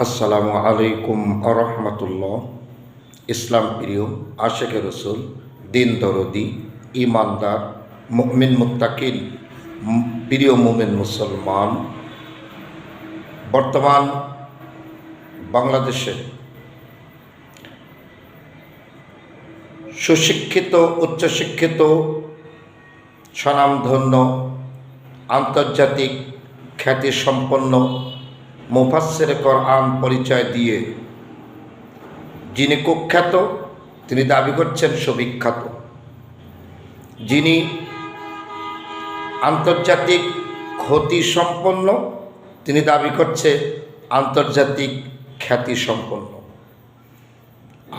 আসসালামু আলাইকুম আরহামতুল্লাহ। ইসলাম প্রিয়, আশেকে রসুল, দিন দরদি, ইমানদার, মুমিন মুত্তাকিন, প্রিয় মুমিন মুসলমান, বর্তমান বাংলাদেশে সুশিক্ষিত, উচ্চশিক্ষিত, স্বনামধন্য, আন্তর্জাতিক খ্যাতিসম্পন্ন মুফাসসিরে কোরআন পরিচয় দিয়ে যিনি কুখ্যাত, তিনি দাবি করছেন সুবিখ্যাত। যিনি আন্তর্জাতিক খ্যাতিসম্পন্ন, তিনি দাবি করছে আন্তর্জাতিক খ্যাতিসম্পন্ন।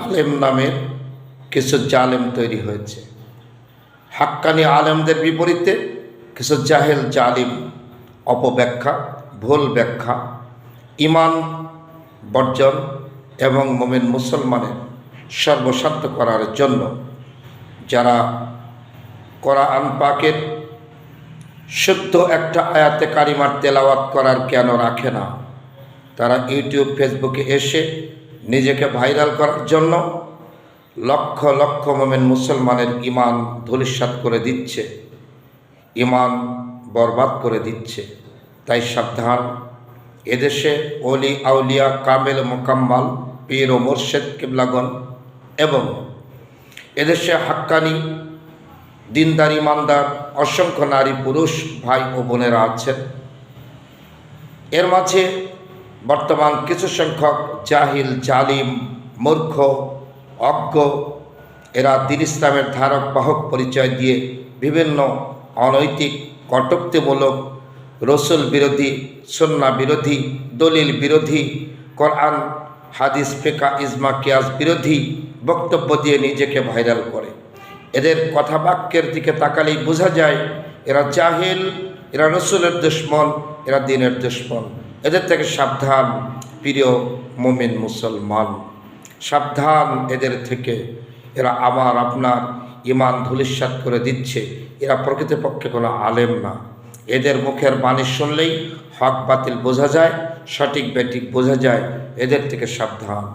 আলেম নামের কিছু জালেম তৈরি হয়েছে। হাক্কানি আলেমদের বিপরীতে কিছু জাহেল জালিম অপব্যাখ্যা, ভুল ব্যাখ্যা, ইমান বর্জন এবং মুমিন মুসলমানের সর্বশান্ত করার জন্য যারা কোরআন পাকের শুদ্ধ একটা আয়াতে কারিমার তেলাওয়াত করার জ্ঞান রাখে না, তারা ইউটিউব ফেসবুকে এসে নিজেকে ভাইরাল করার জন্য লক্ষ লক্ষ মুমিন মুসলমানের ইমান ধূলিসাৎ করে দিচ্ছে, ইমান বরবাদ করে দিচ্ছে। তাই সাবধান। এদেশে ওলি আউলিয়া কামেল মোকাম্মাল পীর ও মুর্শেদ কিবলাগণ এবং এদেশে হাক্কানি দিনদার ইমানদার অসংখ্য নারী পুরুষ ভাই ও বোনেরা আছেন। এর মাঝে বর্তমান কিছু সংখ্যক জাহিল জালিম মূর্খ অজ্ঞ, এরা দ্বীন ইসলামের ধারক বাহক পরিচয় দিয়ে বিভিন্ন অনৈতিক কটূক্তিমূলক, রসুল বিরোধী, সুন্নাহ বিরোধী, দলিল বিরোধী, কোরআন হাদিস ফিকহ ইজমা কিয়াস বিরোধী বক্তব্য দিয়ে নিজেকে ভাইরাল করে। এদের কথাবাক্যের দিকে তাকালেই বোঝা যায় এরা জাহিল, এরা রসুলের দুশমন, এরা দ্বীনের দুশমন। এদের থেকে সাবধান প্রিয় মুমিন মুসলমান, সাবধান এদের থেকে। এরা আমার আপনার ইমান ধূলিসাৎ করে দিচ্ছে। এরা প্রকৃতপক্ষে কোনো আলেম না। এদের মুখের বাণী শুনলেই হক বাতিল বোঝা যায়, সঠিক বেঠিক বোঝা যায়। এদের থেকে সাবধান।